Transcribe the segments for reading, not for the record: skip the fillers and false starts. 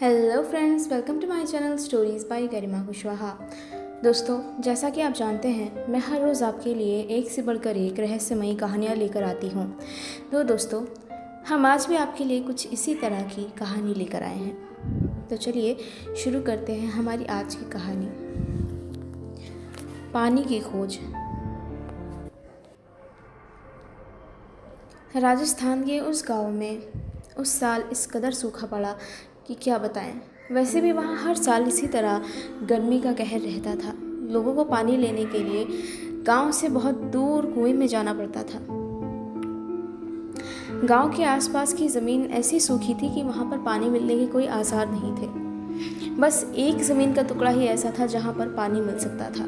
Hello friends, welcome to my channel stories by Garima Kushwaha. दोस्तों, जैसा कि आप जानते हैं, मैं हर रोज़ आपके लिए एक से बढ़कर एक रहस्यमयी कहानियाँ लेकर आती हूँ। तो दोस्तों, हम आज भी आपके लिए कुछ इसी तरह की कहानी लेकर आए हैं। तो चलिए शुरू करते हैं हमारी आज की कहानी, पानी की खोज। राजस्थान के उस गांव में उस साल इस कदर सूखा पड़ा कि क्या बताएं। वैसे भी वहाँ हर साल इसी तरह गर्मी का कहर रहता था। लोगों को पानी लेने के लिए गांव से बहुत दूर कुएं में जाना पड़ता था। गांव के आसपास की ज़मीन ऐसी सूखी थी कि वहाँ पर पानी मिलने के कोई आसार नहीं थे। बस एक ज़मीन का टुकड़ा ही ऐसा था जहाँ पर पानी मिल सकता था।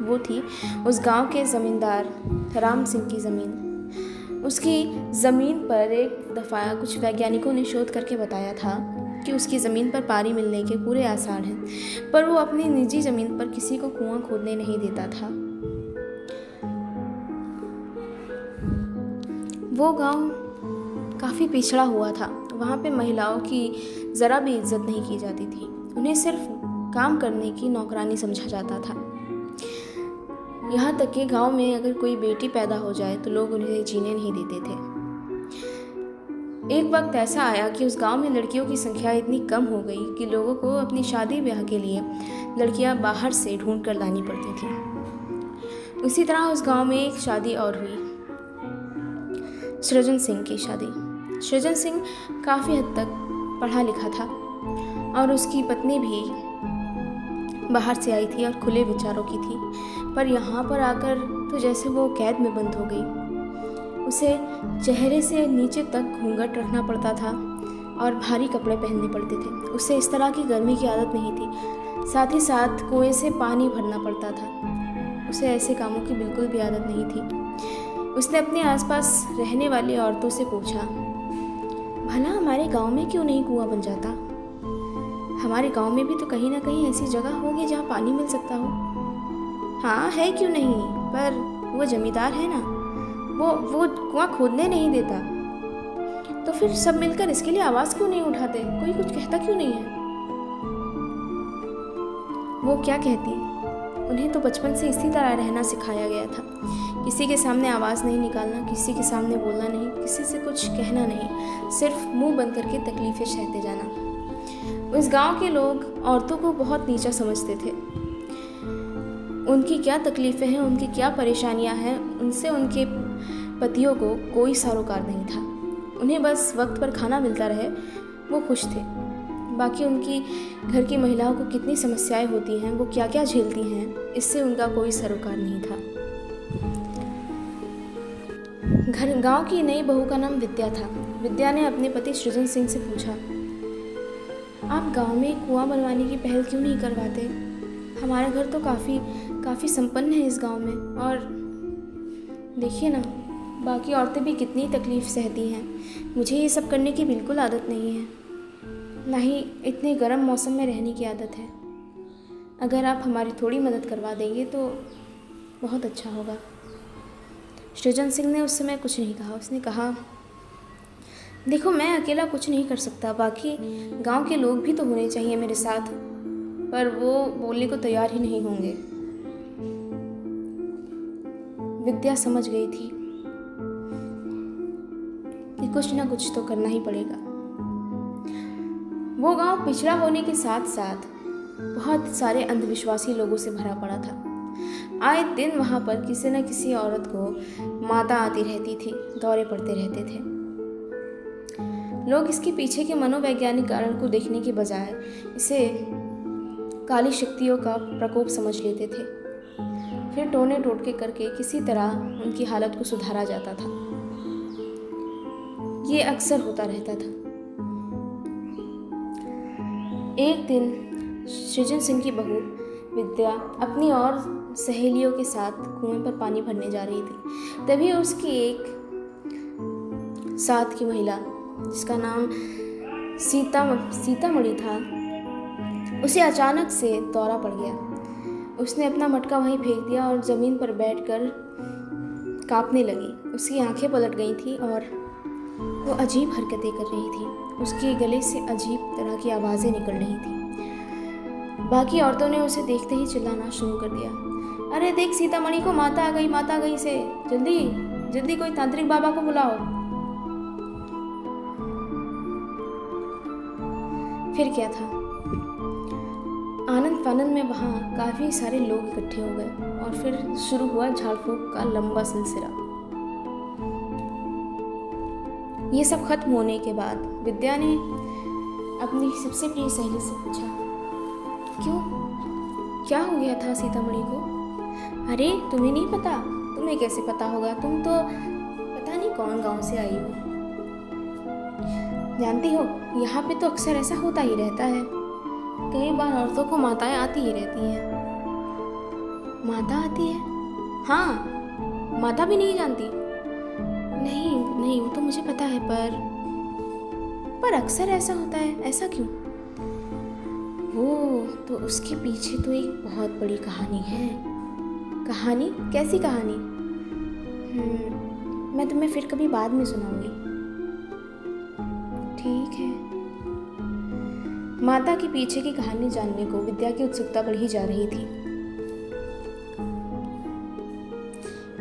वो थी उस गांव के ज़मींदार राम सिंह की ज़मीन। उसकी ज़मीन पर एक दफ़ा कुछ वैज्ञानिकों ने शोध करके बताया था कि उसकी ज़मीन पर पानी मिलने के पूरे आसार हैं, पर वो अपनी निजी ज़मीन पर किसी को कुआं खोदने नहीं देता था। वो गांव काफ़ी पिछड़ा हुआ था। वहाँ पे महिलाओं की ज़रा भी इज्जत नहीं की जाती थी। उन्हें सिर्फ काम करने की नौकरानी समझा जाता था। यहाँ तक कि गांव में अगर कोई बेटी पैदा हो जाए तो लोग उन्हें जीने नहीं देते थे। एक वक्त ऐसा आया कि उस गांव में लड़कियों की संख्या इतनी कम हो गई कि लोगों को अपनी शादी ब्याह के लिए लड़कियां बाहर से ढूंढ कर लानी पड़ती थी। उसी तरह उस गांव में एक शादी और हुई, सृजन सिंह की शादी। सृजन सिंह काफ़ी हद तक पढ़ा लिखा था और उसकी पत्नी भी बाहर से आई थी और खुले विचारों की थी, पर यहाँ पर आकर तो जैसे वो कैद में बंद हो गई। उसे चेहरे से नीचे तक घूंघट रखना पड़ता था और भारी कपड़े पहनने पड़ते थे। उसे इस तरह की गर्मी की आदत नहीं थी। साथ ही साथ कुएं से पानी भरना पड़ता था। उसे ऐसे कामों की बिल्कुल भी आदत नहीं थी। उसने अपने आसपास रहने वाली औरतों से पूछा, भला हमारे गांव में क्यों नहीं कुआं बन जाता? हमारे गांव में भी तो कहीं ना कहीं ऐसी जगह होगी जहाँ पानी मिल सकता हो। हाँ है, क्यों नहीं, पर वो जमींदार है ना, वो कुआं खोदने नहीं देता। तो फिर सब मिलकर इसके लिए आवाज़ क्यों नहीं उठाते? कोई कुछ कहता क्यों नहीं है? वो क्या कहती? उन्हें तो बचपन से इसी तरह रहना सिखाया गया था। किसी के सामने आवाज़ नहीं निकालना, किसी के सामने बोलना नहीं, किसी से कुछ कहना नहीं, सिर्फ मुंह बंद करके तकलीफ़ें सहते जाना। उस गांव के लोग औरतों को बहुत नीचा समझते थे। उनकी क्या तकलीफ़ें हैं, उनकी क्या परेशानियां हैं, उनसे उनके पतियों को कोई सरोकार नहीं था। उन्हें बस वक्त पर खाना मिलता रहे, वो खुश थे। बाकी उनकी घर की महिलाओं को कितनी समस्याएं होती हैं, वो क्या क्या झेलती हैं, इससे उनका कोई सरोकार नहीं था। गांव की नई बहू का नाम विद्या था। विद्या ने अपने पति सृजन सिंह से पूछा, आप गांव में कुआं बनवाने की पहल क्यों नहीं करवाते? हमारा घर तो काफ़ी संपन्न है इस गांव में, और देखिए ना, बाकी औरतें भी कितनी तकलीफ़ सहती हैं। मुझे ये सब करने की बिल्कुल आदत नहीं है, ना ही इतने गर्म मौसम में रहने की आदत है। अगर आप हमारी थोड़ी मदद करवा देंगे तो बहुत अच्छा होगा। सृजन सिंह ने उस समय कुछ नहीं कहा। उसने कहा, देखो, मैं अकेला कुछ नहीं कर सकता, बाकी गांव के लोग भी तो होने चाहिए मेरे साथ। पर वो बोलने को तैयार ही नहीं होंगे। विद्या समझ गई थी कि कुछ ना कुछ तो करना ही पड़ेगा। वो गांव पिछड़ा होने के साथ साथ बहुत सारे अंधविश्वासी लोगों से भरा पड़ा था। आए दिन वहां पर किसी न किसी औरत को माता आती रहती थी, दौरे पड़ते रहते थे। लोग इसके पीछे के मनोवैज्ञानिक कारण को देखने के बजाय इसे काली शक्तियों का प्रकोप समझ लेते थे। फिर टोने टोटके करके किसी तरह उनकी हालत को सुधारा जाता था। ये अक्सर होता रहता था। एक दिन सृजन सिंह की बहू विद्या अपनी और सहेलियों के साथ कुएं पर पानी भरने जा रही थी। तभी उसकी एक साथ की महिला, जिसका नाम सीतामढ़ी था, उसे अचानक से दौरा पड़ गया। उसने अपना मटका वहीं फेंक दिया और ज़मीन पर बैठकर कांपने लगी। उसकी आंखें पलट गई थी और वो अजीब हरकतें कर रही थी। उसके गले से अजीब तरह की आवाज़ें निकल रही थी। बाकी औरतों ने उसे देखते ही चिल्लाना शुरू कर दिया, अरे देख सीतामढ़ी को, माता आ गई, माता आ गई से, जल्दी जल्दी कोई तांत्रिक बाबा को बुलाओ। फिर क्या था, आनंद फानंद में वहाँ काफ़ी सारे लोग इकट्ठे हो गए और फिर शुरू हुआ झाड़ फूक का लंबा सिलसिला। ये सब खत्म होने के बाद विद्या ने अपनी सबसे प्रिय सहेली से पूछा, क्यों, क्या हो गया था सीतामढ़ी को? अरे तुम्हें नहीं पता? तुम्हें कैसे पता होगा, तुम तो पता नहीं कौन गांव से आई हो। जानती हो यहाँ पे तो अक्सर ऐसा होता ही रहता है, कई बार औरतों को माताएं आती ही रहती हैं। माता आती है? हाँ, माता भी नहीं जानती? नहीं नहीं, वो तो मुझे पता है, पर अक्सर ऐसा होता है, ऐसा क्यों? वो तो उसके पीछे तो एक बहुत बड़ी कहानी है। कहानी? कैसी कहानी? मैं तुम्हें फिर कभी बाद में सुनाऊंगी। ठीक है। माता के पीछे की कहानी जानने को विद्या की उत्सुकता बढ़ी जा रही थी।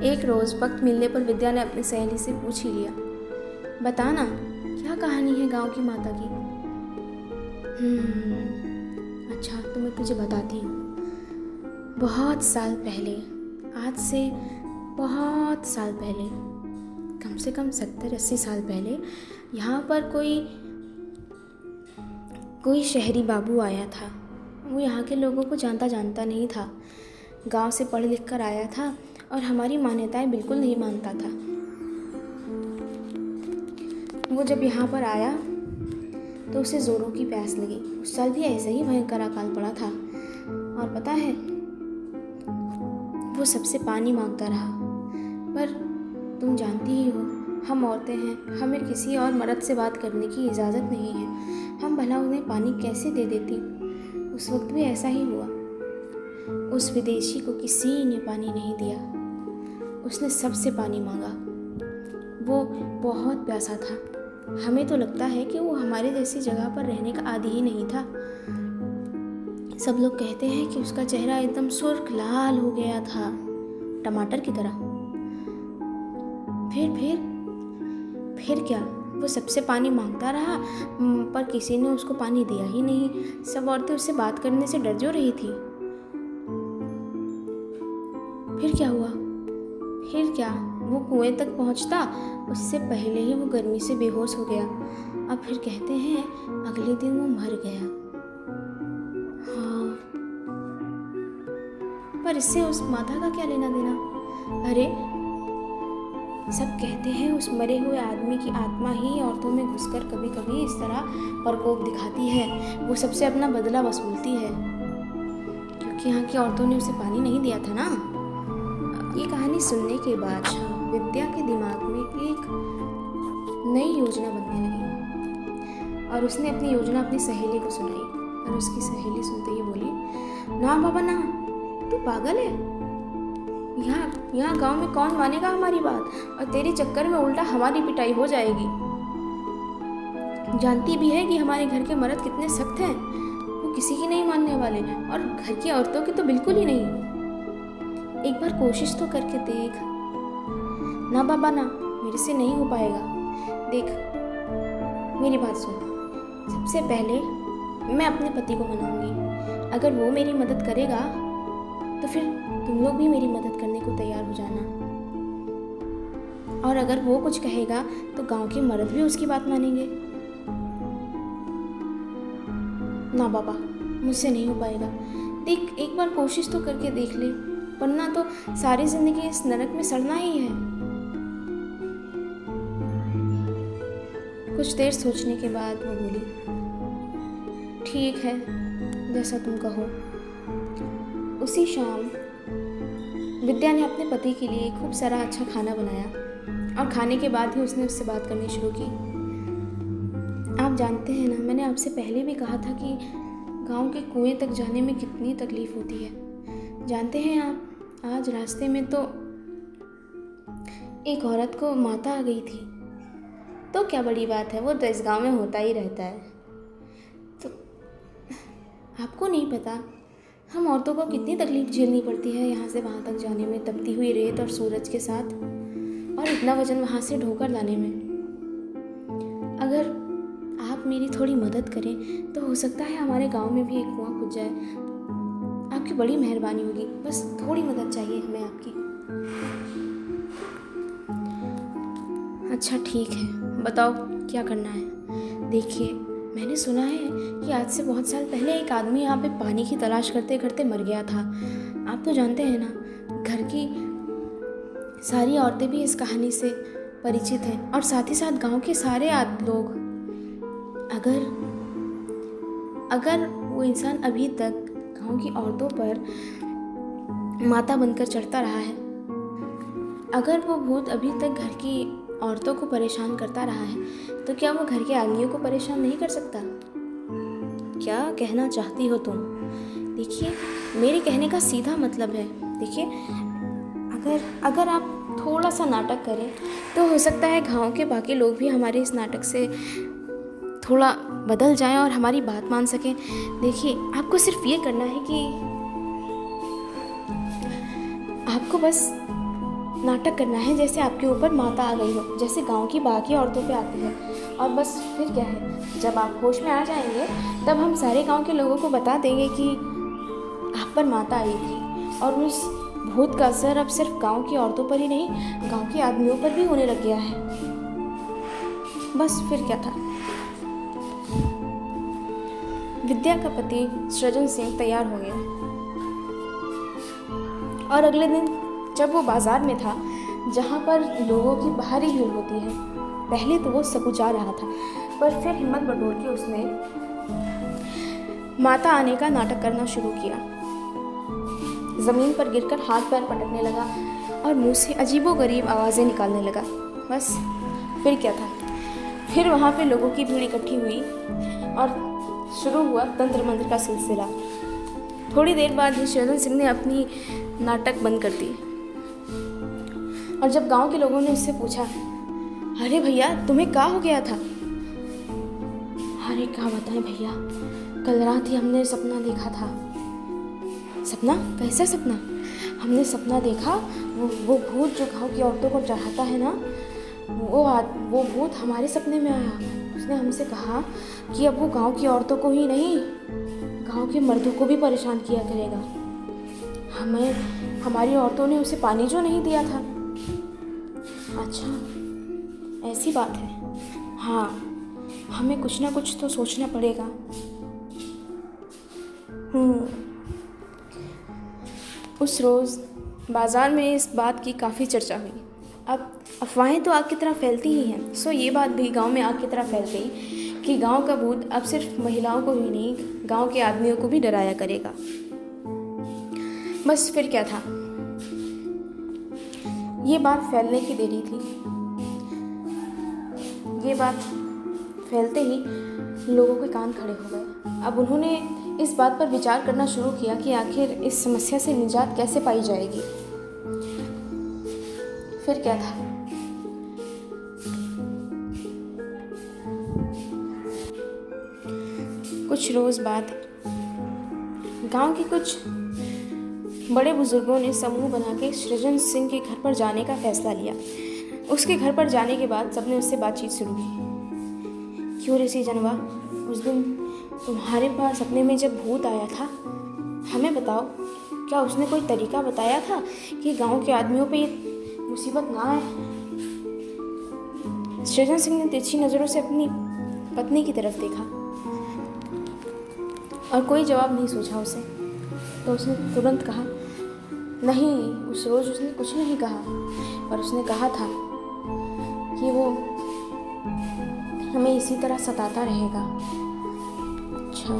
एक रोज वक्त मिलने पर विद्या ने अपनी सहेली से पूछ ही लिया, बताना क्या कहानी है गांव की माता की? अच्छा, तो मैं तुझे बताती हूँ। बहुत साल पहले, आज से बहुत साल पहले, कम से कम 70-80 साल पहले, यहाँ पर कोई शहरी बाबू आया था। वो यहाँ के लोगों को जानता नहीं था। गांव से पढ़ लिख कर आया था और हमारी मान्यताएं बिल्कुल नहीं मानता था। वो जब यहाँ पर आया तो उसे जोरों की प्यास लगी। उस साल भी ऐसा ही भयंकर अकाल पड़ा था और पता है, वो सबसे पानी मांगता रहा। पर तुम जानती ही हो, हम औरतें हैं, हमें किसी और मर्द से बात करने की इजाज़त नहीं है। हम भला उन्हें पानी कैसे दे देती? उस वक्त भी ऐसा ही हुआ। उस विदेशी को किसी ने पानी नहीं दिया। उसने सबसे पानी मांगा। वो बहुत प्यासा था। हमें तो लगता है कि वो हमारे जैसी जगह पर रहने का आदी ही नहीं था। सब लोग कहते हैं कि उसका चेहरा एकदम सुर्ख लाल हो गया था, टमाटर की तरह। फिर क्या, वो सबसे पानी मांगता रहा, पर किसी ने उसको पानी दिया ही नहीं। सब औरतें उससे बात करने से डर जो रही थी। फिर क्या हुआ? फिर क्या, वो कुएं तक पहुंचता, उससे पहले ही वो गर्मी से बेहोश हो गया। अब फिर कहते हैं अगले दिन वो मर गया। हाँ, पर इससे उस माता का क्या लेना देना? अरे, सब कहते हैं उस मरे हुए आदमी की आत्मा ही औरतों में घुसकर कभी कभी इस तरह प्रकोप दिखाती है। वो सबसे अपना बदला वसूलती है, क्योंकि यहाँ की औरतों ने उसे पानी नहीं दिया था ना। ये कहानी सुनने के बाद विद्या के दिमाग में एक नई योजना बनने लगी और उसने अपनी योजना अपनी सहेली को सुनाई। और उसकी सहेली सुनते ही बोली, ना बाबा ना, तू पागल है। यहाँ गांव में कौन मानेगा हमारी बात, और तेरे चक्कर में उल्टा हमारी पिटाई हो जाएगी। जानती भी है कि हमारे घर के मर्द कितने सख्त हैं, वो किसी की नहीं मानने वाले, और घर की औरतों की तो बिल्कुल ही नहीं। एक बार कोशिश तो करके देख। ना बाबा ना, मेरे से नहीं हो पाएगा। देख, मेरी बात सुन। सबसे पहले मैं अपने पति को मनाऊंगी। अगर वो मेरी मदद करेगा तो फिर तुम लोग भी मेरी मदद करने को तैयार हो जाना। और अगर वो कुछ कहेगा तो गांव के मर्द भी उसकी बात मानेंगे। ना बाबा, मुझसे नहीं हो पाएगा। देख, एक बार कोशिश तो करके देख ले, वरना तो सारी जिंदगी इस नरक में सड़ना ही है। कुछ देर सोचने के बाद वो बोली, ठीक है, जैसा तुम कहो। उसी शाम विद्या ने अपने पति के लिए खूब सारा अच्छा खाना बनाया और खाने के बाद ही उसने उससे बात करनी शुरू की। आप जानते हैं ना, मैंने आपसे पहले भी कहा था कि गांव के कुएं तक जाने में कितनी तकलीफ होती है। जानते हैं आप, आज रास्ते में तो एक औरत को माता आ गई थी। तो क्या बड़ी बात है, वो तो इस गांव में होता ही रहता है। तो आपको नहीं पता हम औरतों को कितनी तकलीफ झेलनी पड़ती है यहाँ से वहाँ तक जाने में, तपती हुई रेत और सूरज के साथ, और इतना वजन वहाँ से ढोकर लाने में। अगर आप मेरी थोड़ी मदद करें तो हो सकता है हमारे गांव में भी एक कुआं खुद जाए। आपकी बड़ी मेहरबानी होगी, बस थोड़ी मदद चाहिए हमें आपकी। अच्छा ठीक है, बताओ क्या करना है। देखिए, मैंने सुना है कि आज से बहुत साल पहले एक आदमी यहाँ पे पानी की तलाश करते करते मर गया था। आप तो जानते हैं ना, घर की सारी औरतें भी इस कहानी से परिचित हैं, और साथ ही साथ गांव के सारे लोग। अगर वो इंसान अभी तक गांव की औरतों पर माता बनकर चढ़ता रहा है, अगर वो भूत अभी तक घर की औरतों को परेशान करता रहा है, तो क्या वो घर के आदमियों को परेशान नहीं कर सकता? क्या कहना चाहती हो तुम? देखिए, मेरे कहने का सीधा मतलब है, देखिए, अगर आप थोड़ा सा नाटक करें तो हो सकता है गांव के बाकी लोग भी हमारे इस नाटक से थोड़ा बदल जाएं और हमारी बात मान सकें। देखिए, आपको सिर्फ ये करना है कि आपको बस नाटक करना है जैसे आपके ऊपर माता आ गई हो, जैसे गांव की बाकी औरतों पे आती है। और बस फिर क्या है, जब आप होश में आ जाएंगे तब हम सारे गांव के लोगों को बता देंगे कि आप पर माता आई थी, और उस भूत का असर अब सिर्फ गांव की औरतों पर ही नहीं, गांव के आदमियों पर भी होने लग गया है। बस फिर क्या था। विद्या का पति सृजन सिंह तैयार हो गया, और अगले दिन जब वो बाजार में था जहाँ पर लोगों की भारी भीड़ होती है, पहले तो वो सकुचा रहा था, पर फिर हिम्मत बटोर के उसने माता आने का नाटक करना शुरू किया। ज़मीन पर गिरकर हाथ पैर पटकने लगा और मुंह से अजीबोगरीब आवाज़ें निकालने लगा। बस फिर क्या था, फिर वहाँ पे लोगों की भीड़ इकट्ठी हुई और शुरू हुआ तंत्र मंत्र का सिलसिला। थोड़ी देर बाद ही सृजन सिंह ने अपनी नाटक बंद कर दी, और जब गांव के लोगों ने उससे पूछा, अरे भैया तुम्हें क्या हो गया था? अरे क्या बताएं भैया, कल रात ही हमने सपना देखा था। सपना? कैसा सपना? हमने सपना देखा, वो भूत जो गांव की औरतों को चढ़ाता है ना, वो भूत हमारे सपने में आया। उसने हमसे कहा कि अब वो गांव की औरतों को ही नहीं, गांव के मर्दों को भी परेशान किया करेगा। हमारी औरतों ने उसे पानी जो नहीं दिया था। अच्छा, ऐसी बात है। हाँ, हमें कुछ ना कुछ तो सोचना पड़ेगा। उस रोज़ बाज़ार में इस बात की काफ़ी चर्चा हुई। अब अफवाहें तो आग की तरह फैलती ही हैं, सो ये बात भी गांव में आग की तरह फैल गई कि गांव का भूत अब सिर्फ महिलाओं को ही नहीं, गांव के आदमियों को भी डराया करेगा। बस फिर क्या था, ये बात फैलने की देरी थी। ये बात फैलते ही लोगों के कान खड़े हो गए। अब उन्होंने इस बात पर विचार करना शुरू किया कि आखिर इस समस्या से निजात कैसे पाई जाएगी। फिर क्या था, कुछ रोज बाद गांव के कुछ बड़े बुजुर्गों ने समूह बना के सृजन सिंह के घर पर जाने का फैसला लिया। उसके घर पर जाने के बाद सबने उससे बातचीत शुरू की। क्यों रे जनवा, उस दिन तुम्हारे पास सपने में जब भूत आया था, हमें बताओ, क्या उसने कोई तरीका बताया था कि गांव के आदमियों पे ये मुसीबत ना आए? सृजन सिंह ने तिरछी नज़रों से अपनी पत्नी की तरफ देखा और कोई जवाब नहीं सूझा उसे। तो उसने तुरंत कहा, नहीं, उस रोज़ उसने कुछ नहीं कहा, पर उसने कहा था कि वो हमें इसी तरह सताता रहेगा। अच्छा।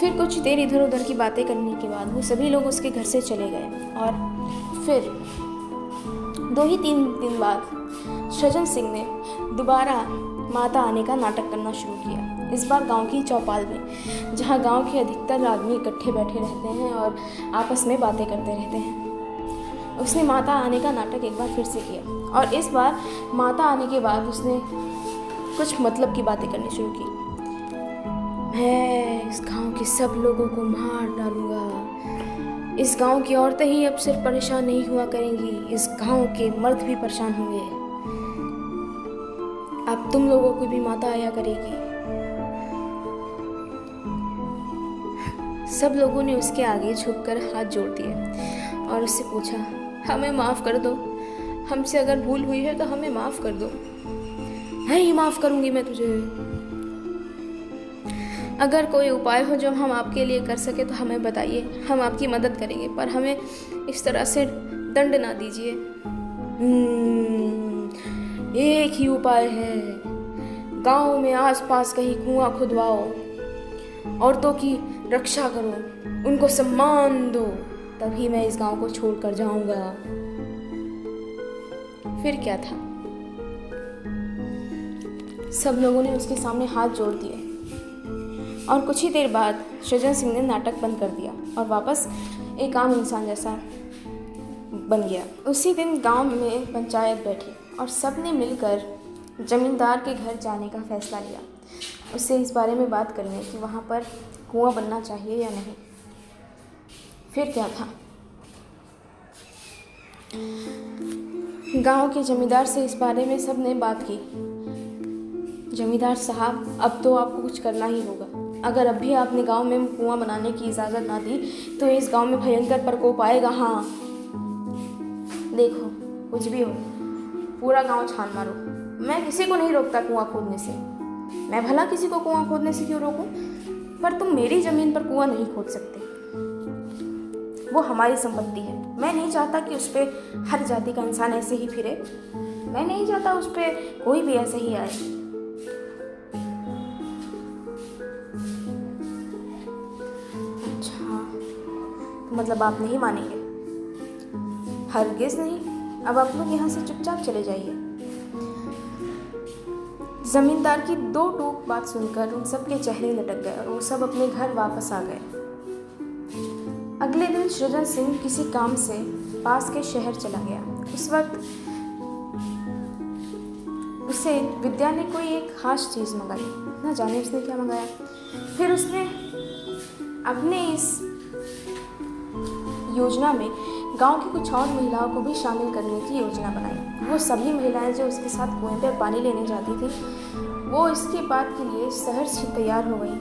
फिर कुछ देर इधर उधर की बातें करने के बाद वो सभी लोग उसके घर से चले गए, और फिर 2-3 दिन बाद सृजन सिंह ने दोबारा माता आने का नाटक करना शुरू किया। इस बार गांव की चौपाल में, जहां गांव के अधिकतर आदमी इकट्ठे बैठे रहते हैं और आपस में बातें करते रहते हैं। उसने माता आने का नाटक एक बार फिर से किया और इस बार माता आने के बाद उसने कुछ मतलब की बातें करनी शुरू की। मैं इस गांव के सब लोगों को मार डालूंगा। इस गांव की औरतें ही अब सिर्फ परेशान नहीं हुआ करेंगी, इस गांव के मर्द भी परेशान होंगे। अब तुम लोगों को भी माता आया करेगी। सब लोगों ने उसके आगे झुककर हाथ जोड़ दिए और उससे पूछा, हमें माफ़ कर दो, हमसे अगर भूल हुई है तो हमें माफ़ कर दो। नहीं माफ़ करूँगी मैं तुझे। अगर कोई उपाय हो जो हम आपके लिए कर सके तो हमें बताइए, हम आपकी मदद करेंगे, पर हमें इस तरह से दंड ना दीजिए। एक ही उपाय है, गांव में आसपास कहीं कुआं खुदवाओ, औरतों की रक्षा करो, उनको सम्मान दो, तभी मैं इस गांव को छोड़कर जाऊंगा। फिर क्या था, सब लोगों ने उसके सामने हाथ जोड़ दिए और कुछ ही देर बाद सृजन सिंह ने नाटक बंद कर दिया और वापस एक आम इंसान जैसा बन गया। उसी दिन गांव में पंचायत बैठी और सबने मिलकर जमींदार के घर जाने का फैसला लिया, उससे इस बारे में बात करने कि वहाँ पर कुआं बनना चाहिए या नहीं। फिर क्या था, गांव के जमींदार से इस बारे में सबने बात की। जमींदार साहब, अब तो आपको कुछ करना ही होगा। अगर अब भी आपने गांव में कुआं बनाने की इजाज़त ना दी तो इस गांव में भयंकर प्रकोप आएगा। हाँ देखो, कुछ भी हो, पूरा गांव छान मारो, मैं किसी को नहीं रोकता कुआं खोदने से। मैं भला किसी को कुआं खोदने से क्यों रोकूं? पर तुम मेरी ज़मीन पर कुआं नहीं खोद सकते, वो हमारी संपत्ति है। मैं नहीं चाहता कि उस पर हर जाति का इंसान ऐसे ही फिरे। मैं नहीं चाहता उस पर कोई भी ऐसे ही आए। अच्छा, मतलब आप नहीं मानेंगे? हरगिज़ नहीं। अब आप लोग यहाँ से चुपचाप चले जाइए। जमींदार की दो टूक बात सुनकर उन सबके चेहरे लटक गए और वो सब अपने घर वापस आ गए। अगले दिन सृजन सिंह किसी काम से पास के शहर चला गया। उस वक्त उसे विद्या ने कोई एक खास चीज़ मंगाई, ना जाने उसने क्या मंगाया। फिर उसने अपने इस योजना में गांव की कुछ और महिलाओं को भी शामिल करने की योजना बनाई। वो सभी महिलाएं जो उसके साथ कुएं पर पानी लेने जाती थी, वो इसकी बात के लिए शहर से तैयार हो गई।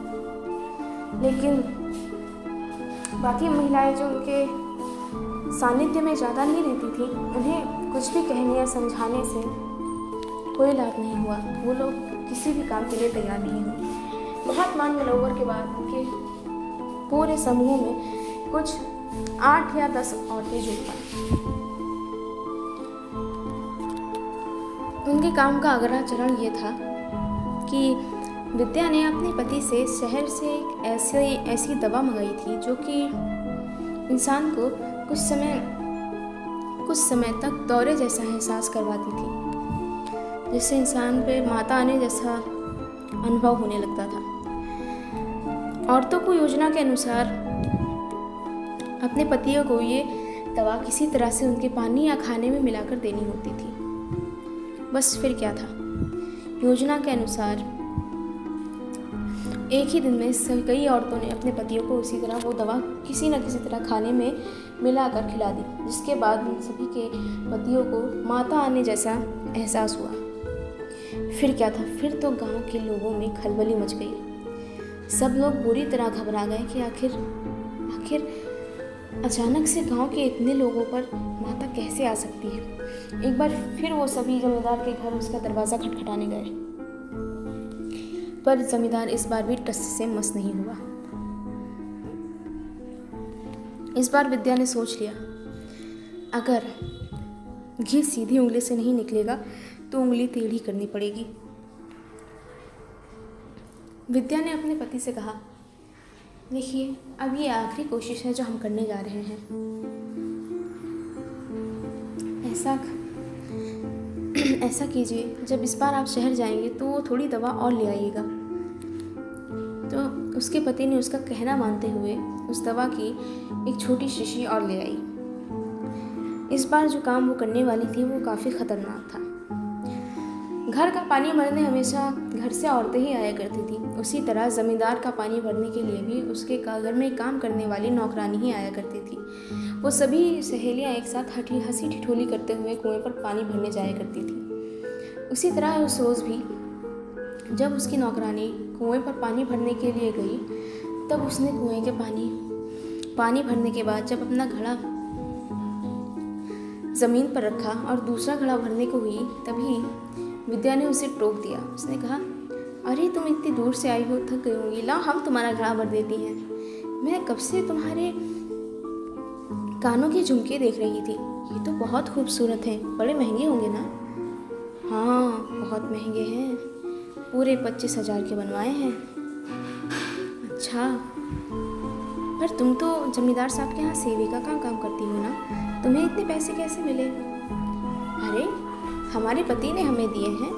लेकिन बाकी महिलाएं जो उनके सानिध्य में ज़्यादा नहीं रहती थी, उन्हें कुछ भी कहने या समझाने से कोई लाभ नहीं हुआ। वो लोग किसी भी काम के लिए तैयार नहीं हुए। महात्मा मनोवर के बाद उनके पूरे समूह में कुछ 8 या 10 औरतें जुट पाईं। उनके काम का अगला चरण ये था कि विद्या ने अपने पति से शहर से एक ऐसी दवा मंगाई थी जो कि इंसान को कुछ समय तक दौरे जैसा एहसास करवाती थी, जिससे इंसान पे माता आने जैसा अनुभव होने लगता था। औरतों को योजना के अनुसार अपने पतियों को ये दवा किसी तरह से उनके पानी या खाने में मिलाकर देनी होती थी। बस फिर क्या था, योजना के अनुसार एक ही दिन में कई औरतों ने अपने पतियों को उसी तरह वो दवा किसी न किसी तरह खाने में मिलाकर खिला दी, जिसके बाद उन सभी के पतियों को माता आने जैसा एहसास हुआ। फिर क्या था, फिर तो गांव के लोगों में खलबली मच गई। सब लोग बुरी तरह घबरा गए कि आखिर अचानक से गांव के इतने लोगों पर माता कैसे आ सकती है। एक बार फिर वो सभी जमींदार के घर उसका दरवाज़ा खटखटाने गए, पर जमींदार इस बार भी टस से मस नहीं हुआ। इस बार विद्या ने सोच लिया, अगर घी सीधी उंगली से नहीं निकलेगा तो उंगली टेढ़ी करनी पड़ेगी। विद्या ने अपने पति से कहा, देखिए, अब ये आखिरी कोशिश है जो हम करने जा रहे हैं। ऐसा कीजिए, जब इस बार आप शहर जाएंगे तो वो थोड़ी दवा और ले आइएगा। तो उसके पति ने उसका कहना मानते हुए उस दवा की एक छोटी शीशी और ले आई। इस बार जो काम वो करने वाली थी वो काफ़ी ख़तरनाक था। घर का पानी भरने हमेशा घर से औरतें ही आया करती थी। उसी तरह ज़मींदार का पानी भरने के लिए भी उसके घर में काम करने वाली नौकरानी ही आया करती थी। वो सभी सहेलियां एक साथ हंसी ठिठोली करते हुए कुएं पर पानी भरने जाया करती थी। उसी तरह उस रोज़ भी जब उसकी नौकरानी कुएं पर पानी भरने के लिए गई, तब उसने कुएं के पानी भरने के बाद जब अपना घड़ा ज़मीन पर रखा और दूसरा घड़ा भरने को हुई, तभी विद्या ने उसे टोक दिया। उसने कहा, अरे तुम इतनी दूर से आई हो, थक गई होंगी, ला हम तुम्हारा घड़ा भर देती हैं। मैं कब से तुम्हारे कानों के झुमके देख रही थी, ये तो बहुत खूबसूरत हैं, बड़े महंगे होंगे ना? हाँ, बहुत महंगे हैं, पूरे 25,000 के बनवाए हैं। अच्छा, पर तुम तो जमींदार साहब के यहाँ सेविका का काम करती हो ना, तुम्हें इतने पैसे कैसे मिले? अरे हमारे पति ने हमें दिए हैं,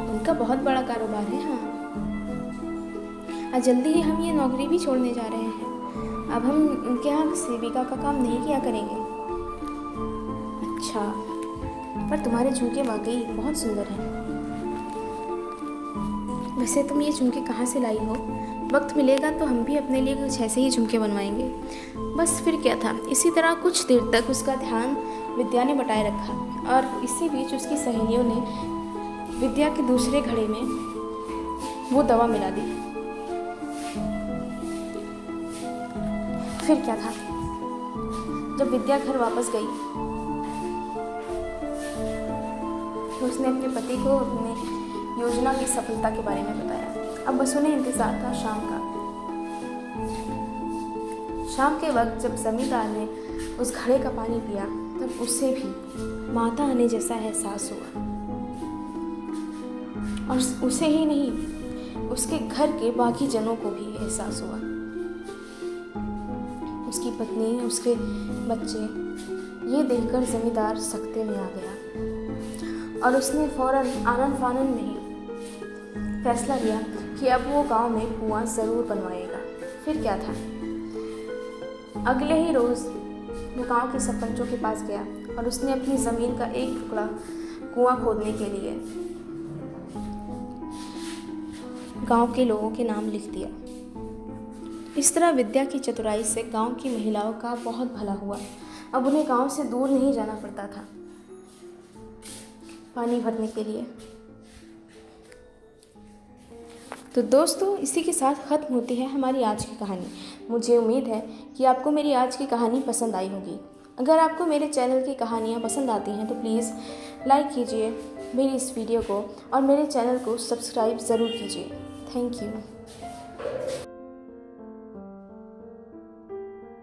उनका बहुत बड़ा कारोबार है। हाँ, और जल्दी ही हम ये नौकरी भी छोड़ने जा रहे हैं। अब हम उनके यहाँ सेविका का काम नहीं किया करेंगे। अच्छा, पर तुम्हारे झुमके वाकई बहुत सुंदर हैं। वैसे तुम ये झुमके कहाँ से लाई हो? वक्त मिलेगा तो हम भी अपने लिए कुछ ऐसे ही झुमके बनवाएंगे। बस फिर क्या था। इसी तरह कुछ देर तक उसका ध्यान विद्या ने बटाए रखा और इसी बीच उसकी सहेलियों ने विद्या के दूसरे घड़े में वो दवा मिला दी। फिर क्या था, जब विद्या घर वापस गई तो उसने अपने पति को अपने योजना की सफलता के बारे में बताया। अब बस उन्हें इंतजार था शाम का। शाम के वक्त जब जमींदार ने उस घड़े का पानी पिया, तब उसे भी माता आने जैसा एहसास हुआ। और उसे ही नहीं, उसके घर के बाकी जनों को भी एहसास हुआ। उसकी पत्नी, उसके बच्चे, ये देखकर जमींदार सख्ते में आ गया और उसने फौरन आनन फानन में ही फैसला लिया कि अब वो गांव में कुआं ज़रूर बनवाएगा। फिर क्या था, अगले ही रोज़ वो गांव के सरपंचों के पास गया और उसने अपनी ज़मीन का एक टुकड़ा कुआं खोदने के लिए गांव के लोगों के नाम लिख दिया। इस तरह विद्या की चतुराई से गांव की महिलाओं का बहुत भला हुआ। अब उन्हें गांव से दूर नहीं जाना पड़ता था पानी भरने के लिए। तो दोस्तों, इसी के साथ ख़त्म होती है हमारी आज की कहानी। मुझे उम्मीद है कि आपको मेरी आज की कहानी पसंद आई होगी। अगर आपको मेरे चैनल की कहानियाँ पसंद आती हैं तो प्लीज़ लाइक कीजिए मेरी इस वीडियो को और मेरे चैनल को सब्सक्राइब ज़रूर कीजिए। Thank you.